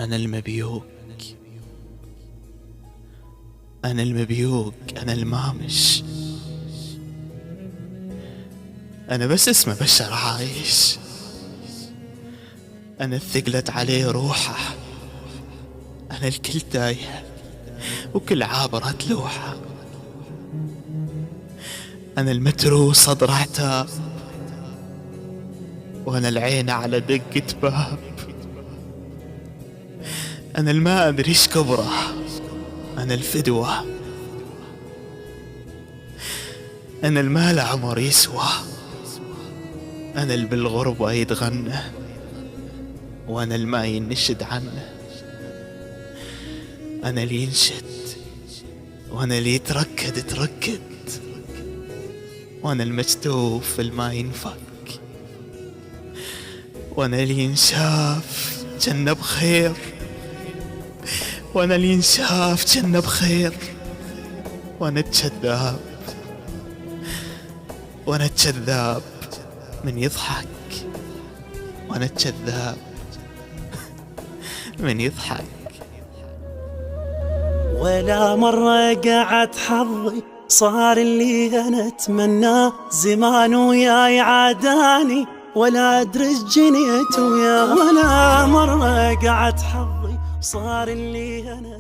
أنا المبيوق، أنا المبيوق، أنا المامش، أنا بس اسمه بشر عايش. أنا الثقلت عليه روحه، أنا الكل تايه وكل عابرة لوحة. أنا المتروس صدر عتاب، وأنا العين على دقة باب. أنا الما أدري إيش كبره، أنا الفدوة، أنا الما له عمر يسوى. أنا اللي بالغربة يتغنى، وأنا الما ينشد عنه. أنا اللي ينشد، وأنا اللي يتركد، وأنا المكتوب في الما ينفك، وأنا اللي ينشاف جنة بخير، وأنا اللي ينشاف جنة بخير. وأنا الكذاب، وأنا الكذاب من يضحك، وأنا الكذاب من يضحك. ولا مرة قعد حظي صار اللي أنا أتمناه، زمان وياي عاداني ولا أدري جنيت وياه. ولا مرة قعد حظي صار اللي أنا